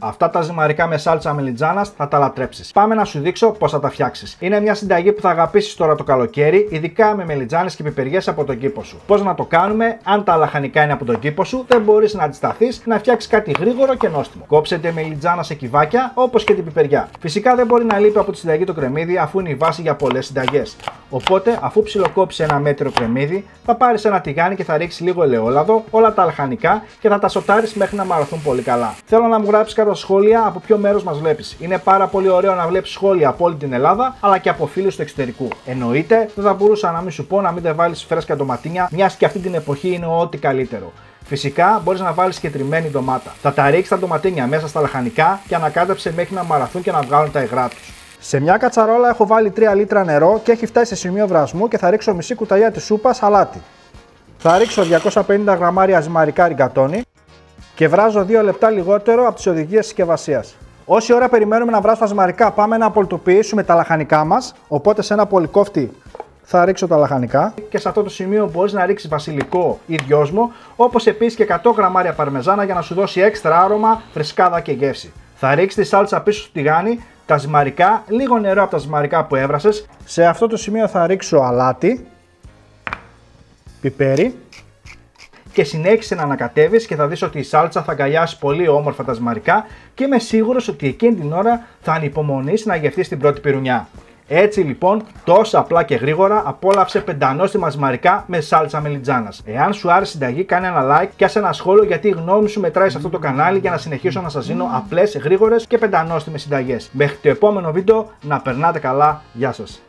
Αυτά τα ζυμαρικά με σάλτσα μελιτζάνας θα τα λατρέψεις. Πάμε να σου δείξω πώς θα τα φτιάξεις. Είναι μια συνταγή που θα αγαπήσεις τώρα το καλοκαίρι, ειδικά με μελιτζάνες και πιπεριές από τον κήπο σου. Πώς να το κάνουμε? Αν τα λαχανικά είναι από τον κήπο σου, δεν μπορείς να αντισταθείς να φτιάξεις κάτι γρήγορο και νόστιμο. Κόψε τη μελιτζάνα σε κυβάκια, όπως και την πιπεριά. Φυσικά δεν μπορεί να λείπει από τη συνταγή το κρεμμύδι, αφού είναι η βάση για πολλές συνταγές. Οπότε, αφού ψιλοκόψεις ένα μέτριο κρεμμύδι, θα πάρεις ένα τηγάνι και θα ρίξεις λίγο ελαιόλαδο, όλα τα λαχανικά και θα τα σοτάρεις μέχρι να μαρωθούν πολύ καλά. Θέλω να μου γράψεις κάτω σχόλια από ποιο μέρος μας βλέπεις. Είναι πάρα πολύ ωραίο να βλέπεις σχόλια από όλη την Ελλάδα, αλλά και από φίλους του εξωτερικού. Εννοείται, δεν θα μπορούσα να μην σου πω να μην δεν βάλεις φρέσκα ντοματίνια, μιας και αυτή την εποχή είναι ό,τι καλύτερο. Φυσικά μπορείς να βάλεις και τριμμένη ντομάτα. Θα τα ρίξεις τα ντοματίνια μέσα στα λαχανικά και ανακάτεψε μέχρι να μαραθούν και να βγάλουν τα υγρά τους. Σε μια κατσαρόλα έχω βάλει 3 λίτρα νερό και έχει φτάσει σε σημείο βρασμού και θα ρίξω μισή κουταλιά της σούπας αλάτι. Θα ρίξω 250 γραμμάρια ζυμαρικά ριγκατόνι και βράζω 2 λεπτά λιγότερο από τις οδηγίες συσκευασίας. Όση ώρα περιμένουμε να βράσουμε τα ζυμαρικά, πάμε να απολυτοποιήσουμε τα λαχανικά μας. Οπότε σε ένα πολυκόφτη θα ρίξω τα λαχανικά και σε αυτό το σημείο μπορείς να ρίξεις βασιλικό ή δυόσμο, όπως επίσης και 100 γραμμάρια παρμεζάνα για να σου δώσει έξτρα άρωμα, φρεσκάδα και γεύση. Θα ρίξεις τη σάλτσα πίσω στο τηγάνι, τα ζυμαρικά, λίγο νερό από τα ζυμαρικά που έβρασες. Σε αυτό το σημείο θα ρίξω αλάτι, πιπέρι και συνέχισε να ανακατεύεις και θα δεις ότι η σάλτσα θα αγκαλιάσει πολύ όμορφα τα ζυμαρικά και είμαι σίγουρος ότι εκείνη την ώρα θα ανυπομονείς να γευτείς την πρώτη πυρουνιά. Έτσι λοιπόν, τόσο απλά και γρήγορα απόλαυσε πεντανόστιμα ζυμαρικά με σάλτσα μελιτζάνας. Εάν σου άρεσε η συνταγή, κάνε ένα like και άσε ένα σχόλιο, γιατί η γνώμη σου μετράει σε αυτό το κανάλι για να συνεχίσω να σας δίνω απλές, γρήγορες και πεντανόστιμες συνταγές. Μέχρι το επόμενο βίντεο, να περνάτε καλά, γεια σας.